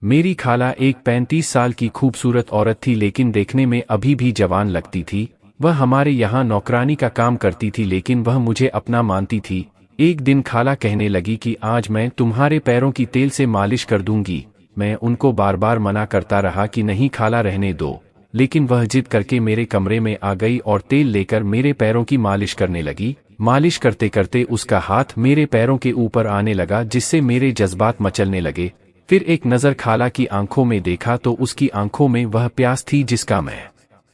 मेरी खाला एक 35 साल की खूबसूरत औरत थी, लेकिन देखने में अभी भी जवान लगती थी। वह हमारे यहाँ नौकरानी का काम करती थी, लेकिन वह मुझे अपना मानती थी। एक दिन खाला कहने लगी कि आज मैं तुम्हारे पैरों की तेल से मालिश कर दूंगी। मैं उनको बार बार मना करता रहा कि नहीं खाला, रहने दो, लेकिन वह जिद करके मेरे कमरे में आ गई और तेल लेकर मेरे पैरों की मालिश करने लगी। मालिश करते करते उसका हाथ मेरे पैरों के ऊपर आने लगा, जिससे मेरे जज्बात मचलने लगे। फिर एक नज़र खाला की आंखों में देखा तो उसकी आंखों में वह प्यास थी जिसका मैं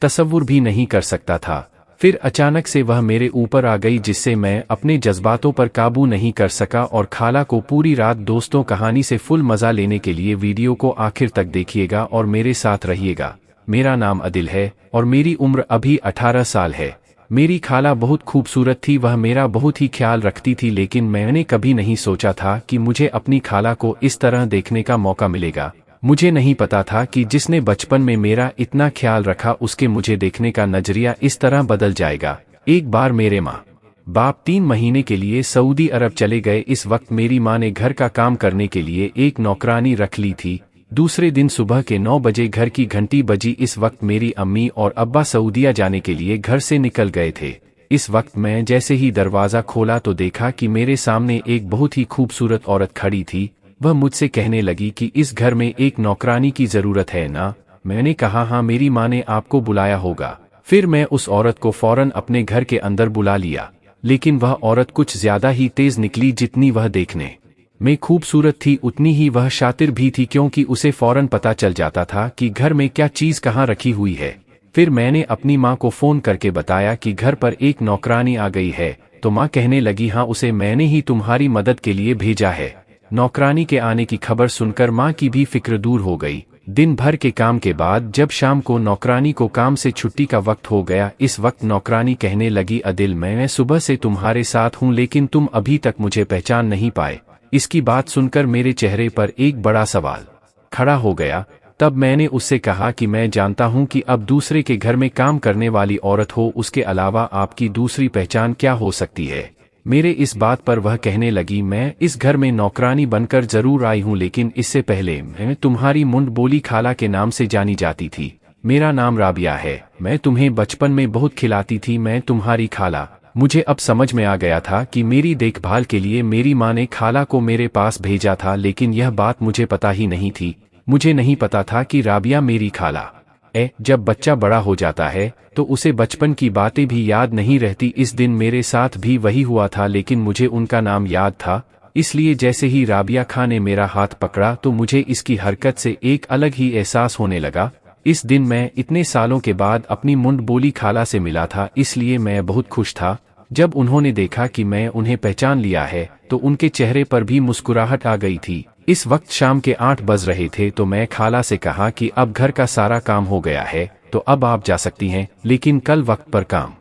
तसव्वुर भी नहीं कर सकता था। फिर अचानक से वह मेरे ऊपर आ गई, जिससे मैं अपने जज्बातों पर काबू नहीं कर सका और खाला को पूरी रात दोस्तों कहानी से फुल मज़ा लेने के लिए वीडियो को आखिर तक देखिएगा और मेरे साथ रहिएगा। मेरा नाम अदिल है और मेरी उम्र अभी 18 साल है। मेरी खाला बहुत खूबसूरत थी, वह मेरा बहुत ही ख्याल रखती थी, लेकिन मैंने कभी नहीं सोचा था कि मुझे अपनी खाला को इस तरह देखने का मौका मिलेगा। मुझे नहीं पता था कि जिसने बचपन में मेरा इतना ख्याल रखा उसके मुझे देखने का नजरिया इस तरह बदल जाएगा। एक बार मेरे माँ बाप 3 महीने के लिए सऊदी अरब चले गए। इस वक्त मेरी माँ ने घर का काम करने के लिए एक नौकरानी रख ली थी। दूसरे दिन सुबह के 9 बजे घर की घंटी बजी। इस वक्त मेरी अम्मी और अब्बा सऊदिया जाने के लिए घर से निकल गए थे। इस वक्त मैं जैसे ही दरवाज़ा खोला तो देखा कि मेरे सामने एक बहुत ही खूबसूरत औरत खड़ी थी। वह मुझसे कहने लगी कि इस घर में एक नौकरानी की ज़रूरत है ना। मैंने कहा हाँ, मेरी माँ ने आपको बुलाया होगा। फिर मैं उस औरत को फ़ौरन अपने घर के अंदर बुला लिया, लेकिन वह औरत कुछ ज़्यादा ही तेज़ निकली। जितनी वह देखने में खूबसूरत थी उतनी ही वह शातिर भी थी, क्योंकि उसे फौरन पता चल जाता था कि घर में क्या चीज़ कहाँ रखी हुई है। फिर मैंने अपनी माँ को फ़ोन करके बताया कि घर पर एक नौकरानी आ गई है, तो माँ कहने लगी हाँ, उसे मैंने ही तुम्हारी मदद के लिए भेजा है। नौकरानी के आने की खबर सुनकर माँ की भी फिक्र दूर हो गई। दिन भर के काम के बाद जब शाम को नौकरानी को काम से छुट्टी का वक्त हो गया, इस वक्त नौकरानी कहने लगी अदिल, मैं सुबह से तुम्हारे साथ हूँ, लेकिन तुम अभी तक मुझे पहचान नहीं पाए। इसकी बात सुनकर मेरे चेहरे पर एक बड़ा सवाल खड़ा हो गया। तब मैंने उससे कहा कि मैं जानता हूं कि अब दूसरे के घर में काम करने वाली औरत हो, उसके अलावा आपकी दूसरी पहचान क्या हो सकती है। मेरे इस बात पर वह कहने लगी, मैं इस घर में नौकरानी बनकर जरूर आई हूं, लेकिन इससे पहले मैं तुम्हारी मुंड बोली खाला के नाम से जानी जाती थी। मेरा नाम राबिया है। मैं तुम्हें बचपन में बहुत खिलाती थी, मैं तुम्हारी खाला। मुझे अब समझ में आ गया था कि मेरी देखभाल के लिए मेरी माँ ने खाला को मेरे पास भेजा था, लेकिन यह बात मुझे पता ही नहीं थी। मुझे नहीं पता था कि राबिया मेरी खाला है। जब बच्चा बड़ा हो जाता है तो उसे बचपन की बातें भी याद नहीं रहती। इस दिन मेरे साथ भी वही हुआ था, लेकिन मुझे उनका नाम याद था, इसलिए जैसे ही राबिया खां ने मेरा हाथ पकड़ा तो मुझे इसकी हरकत से एक अलग ही एहसास होने लगा। इस दिन मैं इतने सालों के बाद अपनी मुंड बोली खाला से मिला था, इसलिए मैं बहुत खुश था। जब उन्होंने देखा कि मैं उन्हें पहचान लिया है तो उनके चेहरे पर भी मुस्कुराहट आ गई थी। इस वक्त शाम के 8 बज रहे थे, तो मैं खाला से कहा कि अब घर का सारा काम हो गया है, तो अब आप जा सकती हैं, लेकिन कल वक्त पर काम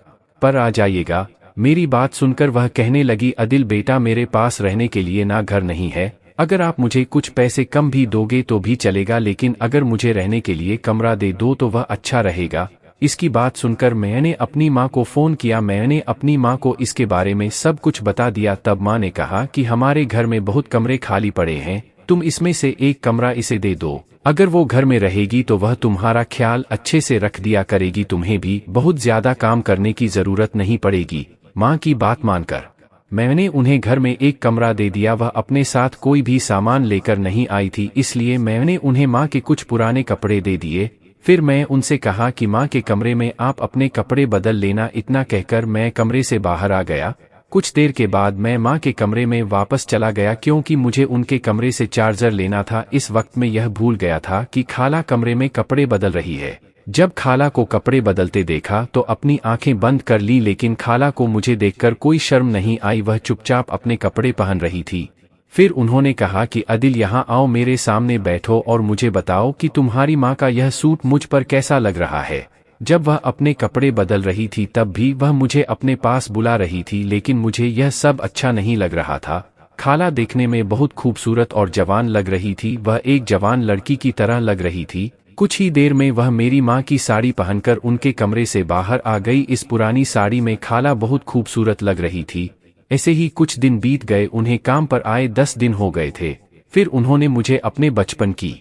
पर आ जाइएगा। मेरी बात सुनकर वह कहने लगी, अदिल बेटा, मेरे पास रहने के लिए ना घर नहीं है। अगर आप मुझे कुछ पैसे कम भी दोगे तो भी चलेगा, लेकिन अगर मुझे रहने के लिए कमरा दे दो तो वह अच्छा रहेगा। इसकी बात सुनकर मैंने अपनी माँ को फ़ोन किया। मैंने अपनी माँ को इसके बारे में सब कुछ बता दिया। तब माँ ने कहा कि हमारे घर में बहुत कमरे खाली पड़े हैं, तुम इसमें से एक कमरा इसे दे दो। अगर वो घर में रहेगी तो वह तुम्हारा ख्याल अच्छे से रख दिया करेगी, तुम्हें भी बहुत ज्यादा काम करने की जरूरत नहीं पड़ेगी। माँ की बात मानकर मैंने उन्हें घर में एक कमरा दे दिया। वह अपने साथ कोई भी सामान लेकर नहीं आई थी, इसलिए मैंने उन्हें माँ के कुछ पुराने कपड़े दे दिए। फिर मैं उनसे कहा कि माँ के कमरे में आप अपने कपड़े बदल लेना। इतना कहकर मैं कमरे से बाहर आ गया। कुछ देर के बाद मैं माँ के कमरे में वापस चला गया, क्योंकि मुझे उनके कमरे से चार्जर लेना था। इस वक्त मैं यह भूल गया था कि खाला कमरे में कपड़े बदल रही है। जब खाला को कपड़े बदलते देखा तो अपनी आंखें बंद कर ली, लेकिन खाला को मुझे देखकर कोई शर्म नहीं आई, वह चुपचाप अपने कपड़े पहन रही थी। फिर उन्होंने कहा कि अदिल, यहाँ आओ, मेरे सामने बैठो और मुझे बताओ कि तुम्हारी माँ का यह सूट मुझ पर कैसा लग रहा है। जब वह अपने कपड़े बदल रही थी तब भी वह मुझे अपने पास बुला रही थी, लेकिन मुझे यह सब अच्छा नहीं लग रहा था। खाला देखने में बहुत खूबसूरत और जवान लग रही थी, वह एक जवान लड़की की तरह लग रही थी। कुछ ही देर में वह मेरी माँ की साड़ी पहनकर उनके कमरे से बाहर आ गई। इस पुरानी साड़ी में खाला बहुत खूबसूरत लग रही थी। ऐसे ही कुछ दिन बीत गए। उन्हें काम पर आए 10 दिन हो गए थे। फिर उन्होंने मुझे अपने बचपन की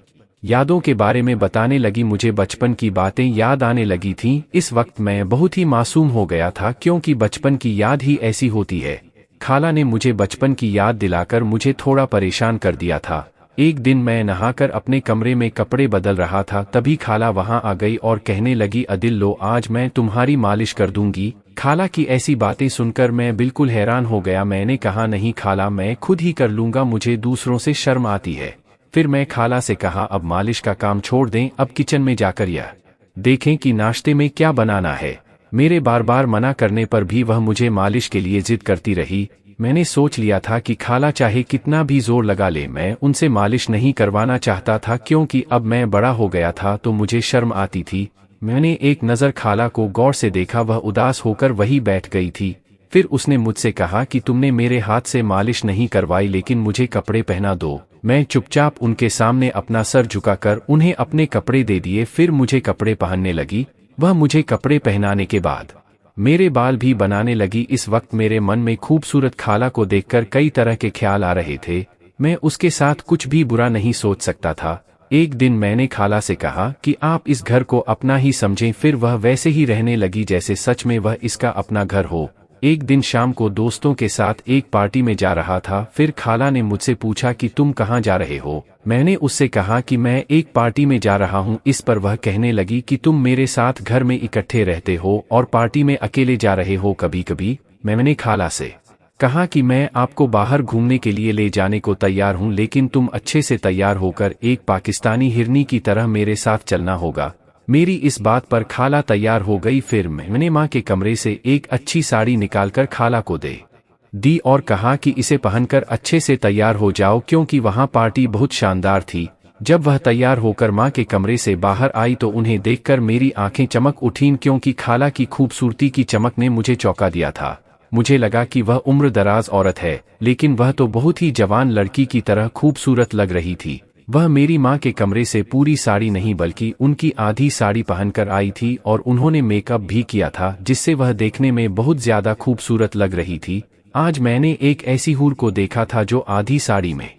यादों के बारे में बताने लगी। मुझे बचपन की बातें याद आने लगी थीं। इस वक्त मैं बहुत ही मासूम हो गया था क्योंकि बचपन की याद ही ऐसी होती है। खाला ने मुझे बचपन की याद दिलाकर मुझे थोड़ा परेशान कर दिया था। एक दिन मैं नहाकर अपने कमरे में कपड़े बदल रहा था, तभी खाला वहां आ गई और कहने लगी, अदिल लो आज मैं तुम्हारी मालिश कर दूंगी। खाला की ऐसी बातें सुनकर मैं बिल्कुल हैरान हो गया। मैंने कहा, नहीं खाला, मैं खुद ही कर लूंगा, मुझे दूसरों से शर्म आती है। फिर मैं खाला से कहा, अब मालिश का काम छोड़ दें, अब किचन में जाकर यह देखें कि नाश्ते में क्या बनाना है। मेरे बार बार मना करने पर भी वह मुझे मालिश के लिए जिद करती रही। मैंने सोच लिया था कि खाला चाहे कितना भी जोर लगा ले, मैं उनसे मालिश नहीं करवाना चाहता था क्योंकि अब मैं बड़ा हो गया था तो मुझे शर्म आती थी। मैंने एक नज़र खाला को गौर से देखा, वह उदास होकर वहीं बैठ गई थी। फिर उसने मुझसे कहा कि तुमने मेरे हाथ से मालिश नहीं करवाई, लेकिन मुझे कपड़े पहना दो। मैं चुपचाप उनके सामने अपना सर झुकाकर उन्हें अपने कपड़े दे दिए। फिर मुझे कपड़े पहनने लगी। वह मुझे कपड़े पहनाने के बाद मेरे बाल भी बनाने लगी। इस वक्त मेरे मन में खूबसूरत खाला को देखकर कई तरह के ख्याल आ रहे थे। मैं उसके साथ कुछ भी बुरा नहीं सोच सकता था। एक दिन मैंने खाला से कहा कि आप इस घर को अपना ही समझें। फिर वह वैसे ही रहने लगी जैसे सच में वह इसका अपना घर हो। एक दिन शाम को दोस्तों के साथ एक पार्टी में जा रहा था। फिर खाला ने मुझसे पूछा कि तुम कहाँ जा रहे हो। मैंने उससे कहा कि मैं एक पार्टी में जा रहा हूँ। इस पर वह कहने लगी कि तुम मेरे साथ घर में इकट्ठे रहते हो और पार्टी में अकेले जा रहे हो कभी कभी। मैंने खाला से कहा कि मैं आपको बाहर घूमने के लिए ले जाने को तैयार हूँ, लेकिन तुम अच्छे से तैयार होकर एक पाकिस्तानी हिरनी की तरह मेरे साथ चलना होगा। मेरी इस बात पर खाला तैयार हो गई। फिर मैंने माँ के कमरे से एक अच्छी साड़ी निकालकर खाला को दे दी और कहा कि इसे पहनकर अच्छे से तैयार हो जाओ क्योंकि वहाँ पार्टी बहुत शानदार थी। जब वह तैयार होकर माँ के कमरे से बाहर आई तो उन्हें देखकर मेरी आंखें चमक उठीं क्योंकि खाला की खूबसूरती की चमक ने मुझे चौंका दिया था। मुझे लगा कि वह उम्र दराज औरत है, लेकिन वह तो बहुत ही जवान लड़की की तरह खूबसूरत लग रही थी। वह मेरी माँ के कमरे से पूरी साड़ी नहीं बल्कि उनकी आधी साड़ी पहनकर आई थी और उन्होंने मेकअप भी किया था, जिससे वह देखने में बहुत ज्यादा खूबसूरत लग रही थी। आज मैंने एक ऐसी हूर को देखा था जो आधी साड़ी में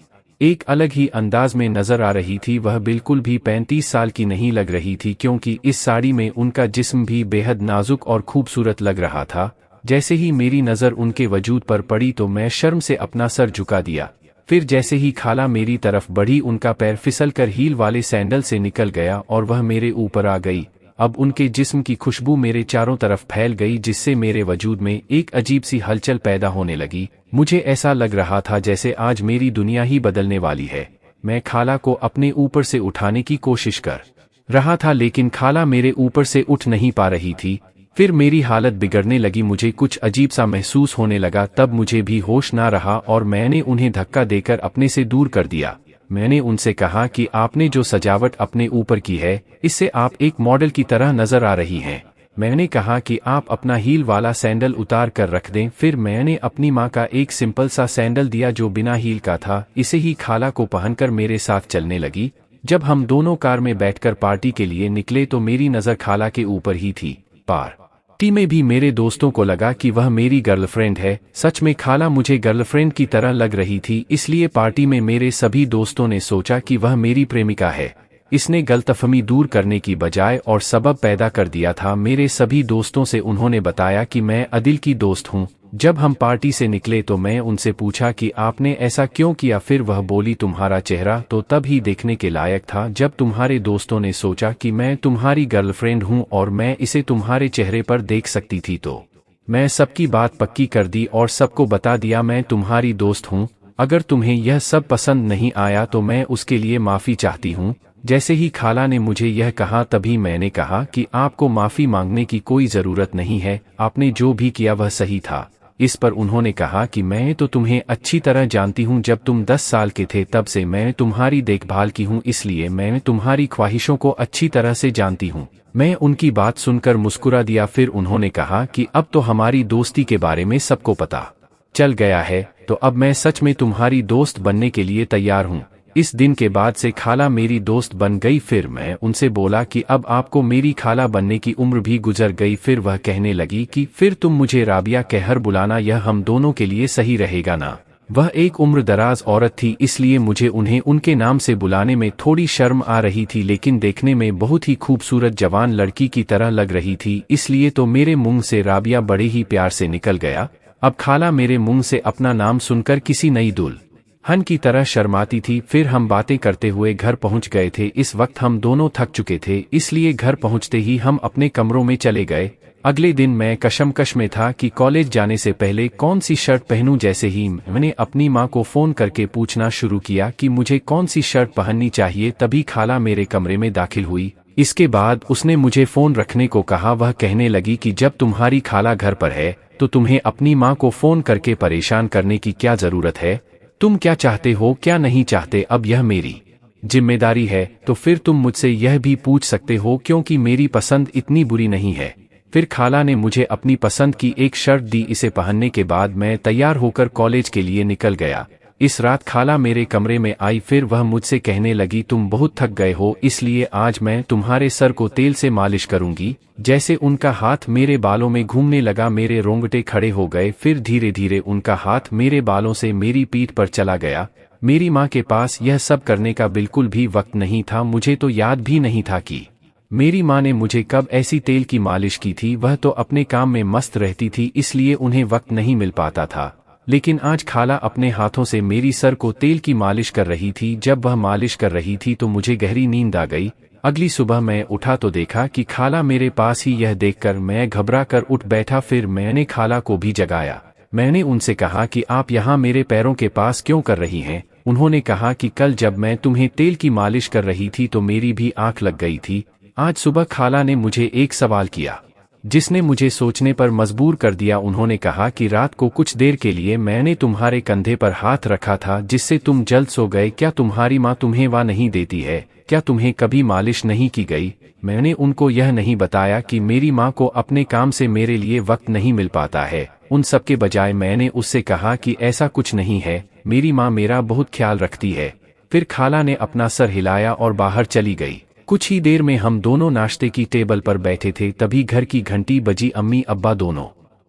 एक अलग ही अंदाज में नजर आ रही थी। वह बिल्कुल भी 35 साल की नहीं लग रही थी क्योंकि इस साड़ी में उनका जिस्म भी बेहद नाजुक और खूबसूरत लग रहा था। जैसे ही मेरी नज़र उनके वजूद पर पड़ी तो मैं शर्म से अपना सर झुका दिया। फिर जैसे ही खाला मेरी तरफ बढ़ी, उनका पैर फिसलकर हील वाले सैंडल से निकल गया और वह मेरे ऊपर आ गई। अब उनके जिस्म की खुशबू मेरे चारों तरफ फैल गई, जिससे मेरे वजूद में एक अजीब सी हलचल पैदा होने लगी। मुझे ऐसा लग रहा था जैसे आज मेरी दुनिया ही बदलने वाली है। मैं खाला को अपने ऊपर से उठाने की कोशिश कर रहा था, लेकिन खाला मेरे ऊपर से उठ नहीं पा रही थी। फिर मेरी हालत बिगड़ने लगी, मुझे कुछ अजीब सा महसूस होने लगा। तब मुझे भी होश ना रहा और मैंने उन्हें धक्का देकर अपने से दूर कर दिया। मैंने उनसे कहा कि आपने जो सजावट अपने ऊपर की है, इससे आप एक मॉडल की तरह नजर आ रही हैं। मैंने कहा कि आप अपना हील वाला सैंडल उतार कर रख दें। फिर मैंने अपनी माँ का एक सिंपल सा सैंडल दिया जो बिना हील का था। इसे ही खाला को पहनकर मेरे साथ चलने लगी। जब हम दोनों कार में बैठकर पार्टी के लिए निकले तो मेरी नज़र खाला के ऊपर ही थी। पार्टी में भी मेरे दोस्तों को लगा कि वह मेरी गर्लफ्रेंड है। सच में खाला मुझे गर्लफ्रेंड की तरह लग रही थी, इसलिए पार्टी में मेरे सभी दोस्तों ने सोचा कि वह मेरी प्रेमिका है। इसने गलतफहमी दूर करने की बजाय और सबब पैदा कर दिया था। मेरे सभी दोस्तों से उन्होंने बताया कि मैं अदिल की दोस्त हूँ। जब हम पार्टी से निकले तो मैं उनसे पूछा कि आपने ऐसा क्यों किया। फिर वह बोली, तुम्हारा चेहरा तो तब ही देखने के लायक था जब तुम्हारे दोस्तों ने सोचा कि मैं तुम्हारी गर्लफ्रेंड हूँ और मैं इसे तुम्हारे चेहरे पर देख सकती थी। तो मैं सबकी बात पक्की कर दी और सबको बता दिया मैं तुम्हारी दोस्त हूँ। अगर तुम्हें यह सब पसंद नहीं आया तो मैं उसके लिए माफ़ी चाहती हूँ। जैसे ही खाला ने मुझे यह कहा तभी मैंने कहा कि आपको माफ़ी मांगने की कोई ज़रूरत नहीं है, आपने जो भी किया वह सही था। इस पर उन्होंने कहा कि मैं तो तुम्हें अच्छी तरह जानती हूँ, जब तुम 10 साल के थे तब से मैं तुम्हारी देखभाल की हूँ, इसलिए मैं तुम्हारी ख्वाहिशों को अच्छी तरह से जानती हूँ। मैं उनकी बात सुनकर मुस्कुरा दिया। फिर उन्होंने कहा कि अब तो हमारी दोस्ती के बारे में सबको पता चल गया है, तो अब मैं सच में तुम्हारी दोस्त बनने के लिए तैयार हूँ। इस दिन के बाद से खाला मेरी दोस्त बन गई। फिर मैं उनसे बोला कि अब आपको मेरी खाला बनने की उम्र भी गुजर गई। फिर वह कहने लगी कि फिर तुम मुझे राबिया कहकर बुलाना, यह हम दोनों के लिए सही रहेगा ना। वह एक उम्रदराज औरत थी, इसलिए मुझे उन्हें उनके नाम से बुलाने में थोड़ी शर्म आ रही थी, लेकिन देखने में बहुत ही खूबसूरत जवान लड़की की तरह लग रही थी, इसलिए तो मेरे मुंह से राबिया बड़े ही प्यार से निकल गया। अब खाला मेरे मुंह से अपना नाम सुनकर किसी नई दुल्हन की तरह शर्माती थी। फिर हम बातें करते हुए घर पहुंच गए थे। इस वक्त हम दोनों थक चुके थे, इसलिए घर पहुंचते ही हम अपने कमरों में चले गए। अगले दिन मैं कशमकश में था कि कॉलेज जाने से पहले कौन सी शर्ट पहनूं। जैसे ही मैंने अपनी माँ को फ़ोन करके पूछना शुरू किया कि मुझे कौन सी शर्ट पहननी चाहिए, तभी खाला मेरे कमरे में दाखिल हुई। इसके बाद उसने मुझे फ़ोन रखने को कहा। वह कहने लगी कि जब तुम्हारी खाला घर पर है तो तुम्हें अपनी माँ को फ़ोन करके परेशान करने की क्या ज़रूरत है। तुम क्या चाहते हो क्या नहीं चाहते, अब यह मेरी जिम्मेदारी है। तो फिर तुम मुझसे यह भी पूछ सकते हो, क्योंकि मेरी पसंद इतनी बुरी नहीं है। फिर खाला ने मुझे अपनी पसंद की एक शर्ट दी। इसे पहनने के बाद मैं तैयार होकर कॉलेज के लिए निकल गया। इस रात खाला मेरे कमरे में आई। फिर वह मुझसे कहने लगी, तुम बहुत थक गए हो, इसलिए आज मैं तुम्हारे सर को तेल से मालिश करूंगी। जैसे उनका हाथ मेरे बालों में घूमने लगा, मेरे रोंगटे खड़े हो गए। फिर धीरे धीरे उनका हाथ मेरे बालों से मेरी पीठ पर चला गया। मेरी माँ के पास यह सब करने का बिल्कुल भी वक्त नहीं था। मुझे तो याद भी नहीं था कि मेरी माँ ने मुझे कब ऐसी तेल की मालिश की थी। वह तो अपने काम में मस्त रहती थी, इसलिए उन्हें वक्त नहीं मिल पाता था। लेकिन आज खाला अपने हाथों से मेरी सर को तेल की मालिश कर रही थी। जब वह मालिश कर रही थी तो मुझे गहरी नींद आ गई। अगली सुबह मैं उठा तो देखा कि खाला मेरे पास ही। यह देखकर मैं घबरा कर उठ बैठा। फिर मैंने खाला को भी जगाया। मैंने उनसे कहा कि आप यहाँ मेरे पैरों के पास क्यों कर रही हैं। उन्होंने कहा कि कल जब मैं तुम्हें तेल की मालिश कर रही थी तो मेरी भी आंख लग गई थी। आज सुबह खाला ने मुझे एक सवाल किया जिसने मुझे सोचने पर मजबूर कर दिया। उन्होंने कहा कि रात को कुछ देर के लिए मैंने तुम्हारे कंधे पर हाथ रखा था, जिससे तुम जल्द सो गए। क्या तुम्हारी माँ तुम्हें वह नहीं देती है? क्या तुम्हें कभी मालिश नहीं की गई? मैंने उनको यह नहीं बताया कि मेरी माँ को अपने काम से मेरे लिए वक्त नहीं मिल पाता है। उन सब के बजाय मैंने उससे कहा कि ऐसा कुछ नहीं है, मेरी माँ मेरा बहुत ख्याल रखती है। फिर खाला ने अपना सर हिलाया और बाहर चली गई। कुछ ही देर में हम दोनों नाश्ते की टेबल पर बैठे थे, तभी घर की घंटी बजी। अम्मी अब्बा दोनों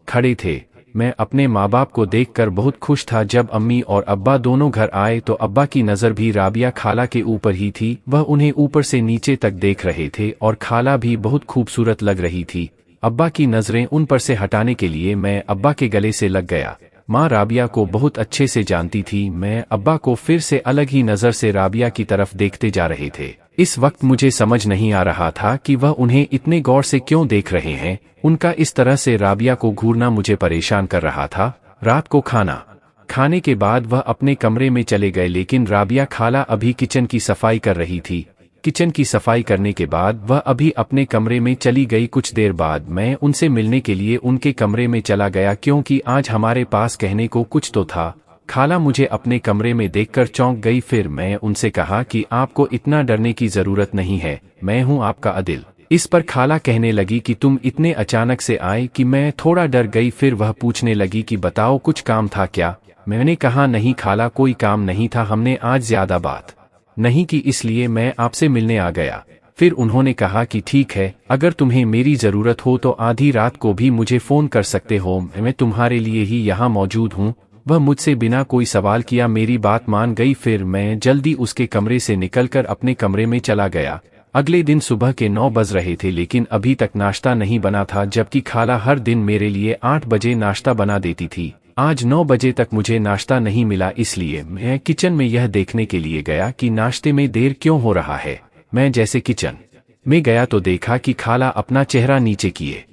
खड़े थे। मैं अपने माँ बाप को देखकर बहुत खुश था। जब अम्मी और अब्बा दोनों घर आए तो अब्बा की नज़र भी राबिया खाला के ऊपर ही थी। वह उन्हें ऊपर से नीचे तक देख रहे थे और खाला भी बहुत खूबसूरत लग रही थी। अब्बा की नज़रें उन पर से हटाने के लिए मैं अब्बा के गले से लग गया। माँ राबिया को बहुत अच्छे से जानती थी। मैं अब्बा को फिर से अलग ही नज़र से राबिया की तरफ देखते जा रहे थे। इस वक्त मुझे समझ नहीं आ रहा था कि वह उन्हें इतने गौर से क्यों देख रहे हैं। उनका इस तरह से राबिया को घूरना मुझे परेशान कर रहा था। रात को खाना खाने के बाद वह अपने कमरे में चले गए, लेकिन राबिया खाला अभी किचन की सफाई कर रही थी। किचन की सफाई करने के बाद वह अभी अपने कमरे में चली गई। कुछ देर बाद मैं उनसे मिलने के लिए उनके कमरे में चला गया, क्योंकि आज हमारे पास कहने को कुछ तो था। खाला मुझे अपने कमरे में देखकर चौंक गई। फिर मैं उनसे कहा कि आपको इतना डरने की जरूरत नहीं है, मैं हूं आपका अदिल। इस पर खाला कहने लगी कि तुम इतने अचानक से आए कि मैं थोड़ा डर गई। फिर वह पूछने लगी कि बताओ कुछ काम था क्या? मैंने कहा नहीं खाला, कोई काम नहीं था, हमने आज ज्यादा बात नहीं की, इसलिए मैं आपसे मिलने आ गया। फिर उन्होंने कहा कि ठीक है, अगर तुम्हें मेरी ज़रूरत हो तो आधी रात को भी मुझे फ़ोन कर सकते हो, मैं तुम्हारे लिए ही यहाँ मौजूद हूँ। वह मुझसे बिना कोई सवाल किया मेरी बात मान गई। फिर मैं जल्दी उसके कमरे से निकलकर अपने कमरे में चला गया। अगले दिन सुबह के 9 बज रहे थे, लेकिन अभी तक नाश्ता नहीं बना था, जबकि खाला हर दिन मेरे लिए 8 बजे नाश्ता बना देती थी। आज 9 बजे तक मुझे नाश्ता नहीं मिला, इसलिए मैं किचन में यह देखने के लिए गया कि नाश्ते में देर क्यों हो रहा है। मैं जैसे किचन में गया तो देखा कि खाला अपना चेहरा नीचे किए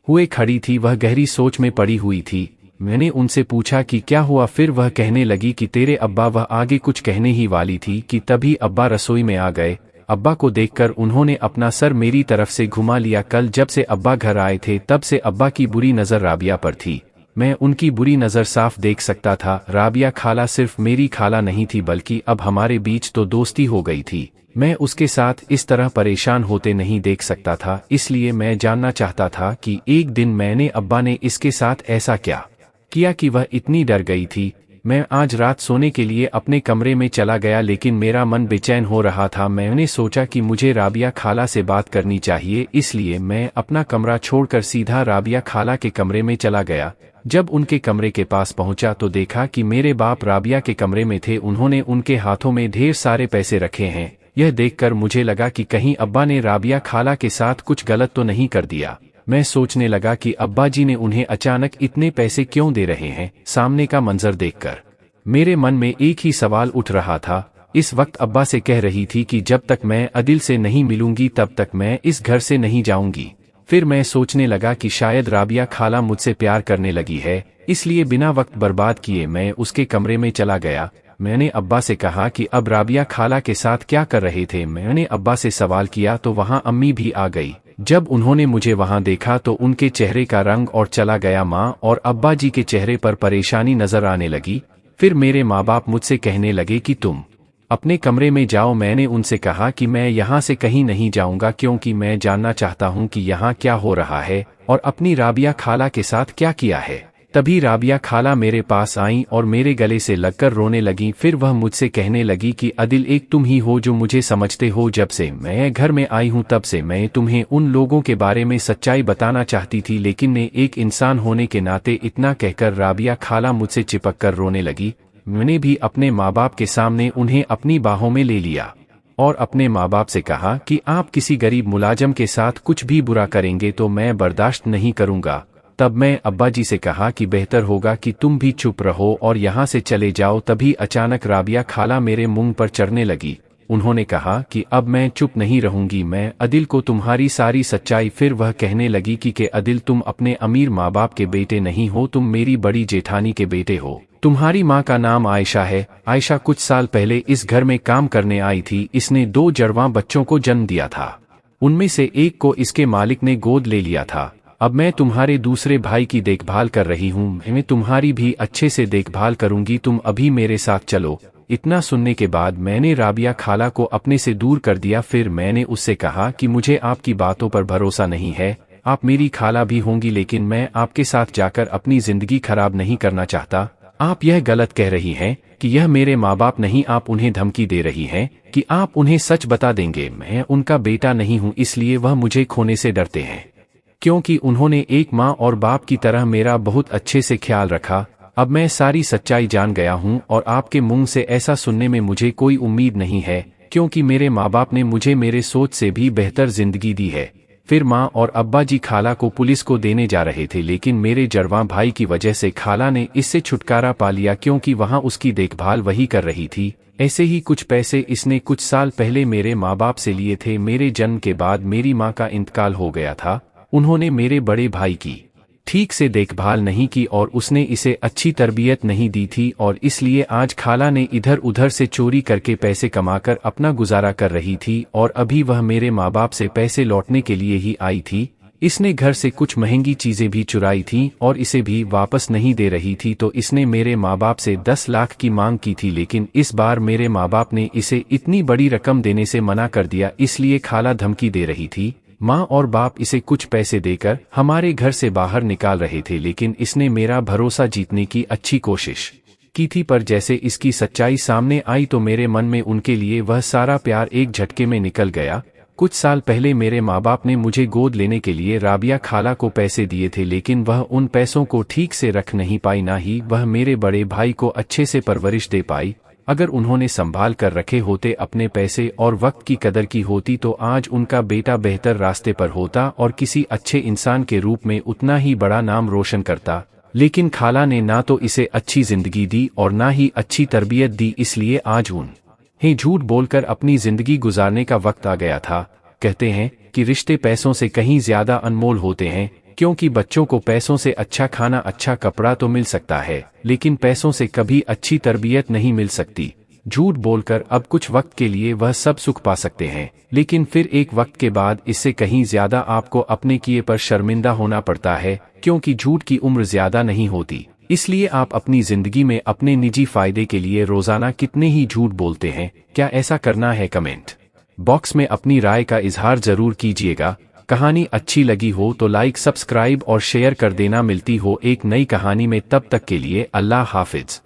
हुए खड़ी थी। वह गहरी सोच में पड़ी हुई थी। मैंने उनसे पूछा कि क्या हुआ। फिर वह कहने लगी कि तेरे अब्बा, वह आगे कुछ कहने ही वाली थी कि तभी अब्बा रसोई में आ गए। अब्बा को देखकर उन्होंने अपना सर मेरी तरफ से घुमा लिया। कल जब से अब्बा घर आए थे तब से अब्बा की बुरी नज़र राबिया पर थी। मैं उनकी बुरी नज़र साफ देख सकता था। राबिया खाला सिर्फ मेरी खाला नहीं थी, बल्कि अब हमारे बीच तो दोस्ती हो गई थी। मैं उसके साथ इस तरह परेशान होते नहीं देख सकता था, इसलिए मैं जानना चाहता था कि एक दिन मैंने अब्बा ने इसके साथ ऐसा क्या किया कि वह इतनी डर गई थी। मैं आज रात सोने के लिए अपने कमरे में चला गया लेकिन मेरा मन बेचैन हो रहा था। मैंने सोचा कि मुझे राबिया खाला से बात करनी चाहिए, इसलिए मैं अपना कमरा छोड़कर सीधा राबिया खाला के कमरे में चला गया। जब उनके कमरे के पास पहुंचा तो देखा कि मेरे बाप राबिया के कमरे में थे। उन्होंने उनके हाथों में ढेर सारे पैसे रखे हैं। यह देखकर मुझे लगा कि कहीं अब्बा ने राबिया खाला के साथ कुछ गलत तो नहीं कर दिया। मैं सोचने लगा कि अब्बा जी ने उन्हें अचानक इतने पैसे क्यों दे रहे हैं। सामने का मंजर देखकर मेरे मन में एक ही सवाल उठ रहा था। इस वक्त अब्बा से कह रही थी कि जब तक मैं अदिल से नहीं मिलूंगी तब तक मैं इस घर से नहीं जाऊंगी। फिर मैं सोचने लगा कि शायद राबिया खाला मुझसे प्यार करने लगी है, इसलिए बिना वक्त बर्बाद किए मैं उसके कमरे में चला गया। मैंने अब्बा से कहा कि अब राबिया खाला के साथ क्या कर रहे थे। मैंने अब्बा से सवाल किया तो वहां अम्मी भी आ गई। जब उन्होंने मुझे वहां देखा तो उनके चेहरे का रंग और चला गया। माँ और अब्बा जी के चेहरे पर परेशानी नजर आने लगी। फिर मेरे माँ बाप मुझसे कहने लगे कि तुम अपने कमरे में जाओ। मैंने उनसे कहा कि मैं यहाँ से कहीं नहीं जाऊँगा क्योंकि मैं जानना चाहता हूँ कि यहाँ क्या हो रहा है और अपनी राबिया खाला के साथ क्या किया है। तभी राबिया खाला मेरे पास आईं और मेरे गले से लगकर रोने लगीं। फिर वह मुझसे कहने लगी कि अदिल, एक तुम ही हो जो मुझे समझते हो। जब से मैं घर में आई हूँ तब से मैं तुम्हें उन लोगों के बारे में सच्चाई बताना चाहती थी, लेकिन ने एक इंसान होने के नाते इतना कहकर राबिया खाला मुझसे चिपक कर रोने लगी। मैंने भी अपने माँ बाप के सामने उन्हें अपनी बाहों में ले लिया और अपने माँ बाप से कहा कि आप किसी गरीब मुलाजम के साथ कुछ भी बुरा करेंगे तो मैं बर्दाश्त नहीं करूँगा। तब मैं अब्बा जी से कहा कि बेहतर होगा कि तुम भी चुप रहो और यहाँ से चले जाओ। तभी अचानक राबिया खाला मेरे मुंह पर चढ़ने लगी। उन्होंने कहा कि अब मैं चुप नहीं रहूंगी, मैं अदिल को तुम्हारी सारी सच्चाई। फिर वह कहने लगी कि अदिल, तुम अपने अमीर माँ बाप के बेटे नहीं हो, तुम मेरी बड़ी जेठानी के बेटे हो। तुम्हारी माँ का नाम आयशा है। आयशा कुछ साल पहले इस घर में काम करने आई थी। इसने 2 जड़वां बच्चों को जन्म दिया था। उनमें से एक को इसके मालिक ने गोद ले लिया था। अब मैं तुम्हारे दूसरे भाई की देखभाल कर रही हूँ। मैं तुम्हारी भी अच्छे से देखभाल करूंगी, तुम अभी मेरे साथ चलो। इतना सुनने के बाद मैंने राबिया खाला को अपने से दूर कर दिया। फिर मैंने उससे कहा कि मुझे आपकी बातों पर भरोसा नहीं है। आप मेरी खाला भी होंगी लेकिन मैं आपके साथ जाकर अपनी जिंदगी खराब नहीं करना चाहता। आप यह गलत कह रही हैं कि यह मेरे माँ बाप नहीं। आप उन्हें धमकी दे रही हैं कि आप उन्हें सच बता देंगे। मैं उनका बेटा नहीं हूँ, इसलिए वह मुझे खोने से डरते हैं क्योंकि उन्होंने एक माँ और बाप की तरह मेरा बहुत अच्छे से ख्याल रखा। अब मैं सारी सच्चाई जान गया हूँ और आपके मुंह से ऐसा सुनने में मुझे कोई उम्मीद नहीं है क्योंकि मेरे माँ बाप ने मुझे मेरे सोच से भी बेहतर जिंदगी दी है। फिर माँ और अब्बा जी खाला को पुलिस को देने जा रहे थे, लेकिन मेरे जड़वां भाई की वजह से खाला ने इससे छुटकारा पा लिया क्योंकि वहाँ उसकी देखभाल वही कर रही थी। ऐसे ही कुछ पैसे इसने कुछ साल पहले मेरे माँ बाप से लिए थे। मेरे जन्म के बाद मेरी माँ का इंतकाल हो गया था। उन्होंने मेरे बड़े भाई की ठीक से देखभाल नहीं की और उसने इसे अच्छी तरबियत नहीं दी थी और इसलिए आज खाला ने इधर उधर से चोरी करके पैसे कमाकर अपना गुजारा कर रही थी और अभी वह मेरे माँ बाप से पैसे लौटने के लिए ही आई थी। इसने घर से कुछ महंगी चीजें भी चुराई थीं और इसे भी वापस नहीं दे रही थी, तो इसने मेरे माँ बाप से 10 लाख की मांग की थी, लेकिन इस बार मेरे माँ बाप ने इसे इतनी बड़ी रकम देने से मना कर दिया। इसलिए खाला धमकी दे रही थी। माँ और बाप इसे कुछ पैसे देकर हमारे घर से बाहर निकाल रहे थे, लेकिन इसने मेरा भरोसा जीतने की अच्छी कोशिश की थी। पर जैसे इसकी सच्चाई सामने आई तो मेरे मन में उनके लिए वह सारा प्यार एक झटके में निकल गया। कुछ साल पहले मेरे माँ बाप ने मुझे गोद लेने के लिए राबिया खाला को पैसे दिए थे, लेकिन वह उन पैसों को ठीक से रख नहीं पाई, ना ही वह मेरे बड़े भाई को अच्छे से परवरिश दे पाई। अगर उन्होंने संभाल कर रखे होते अपने पैसे और वक्त की कदर की होती तो आज उनका बेटा बेहतर रास्ते पर होता और किसी अच्छे इंसान के रूप में उतना ही बड़ा नाम रोशन करता। लेकिन खाला ने ना तो इसे अच्छी जिंदगी दी और ना ही अच्छी तरबियत दी, इसलिए आज उन्हें झूठ बोलकर अपनी जिंदगी गुजारने का वक्त आ गया था। कहते हैं कि रिश्ते पैसों से कहीं ज्यादा अनमोल होते हैं, क्योंकि बच्चों को पैसों से अच्छा खाना अच्छा कपड़ा तो मिल सकता है, लेकिन पैसों से कभी अच्छी तरबियत नहीं मिल सकती। झूठ बोलकर अब कुछ वक्त के लिए वह सब सुख पा सकते हैं, लेकिन फिर एक वक्त के बाद इससे कहीं ज्यादा आपको अपने किए पर शर्मिंदा होना पड़ता है, क्योंकि झूठ की उम्र ज्यादा नहीं होती। इसलिए आप अपनी जिंदगी में अपने निजी फायदे के लिए रोजाना कितने ही झूठ बोलते हैं? क्या ऐसा करना है? कमेंट बॉक्स में अपनी राय का इजहार जरूर कीजिएगा। कहानी अच्छी लगी हो तो लाइक, सब्सक्राइब और शेयर कर देना। मिलती हो एक नई कहानी में, तब तक के लिए अल्लाह हाफिज।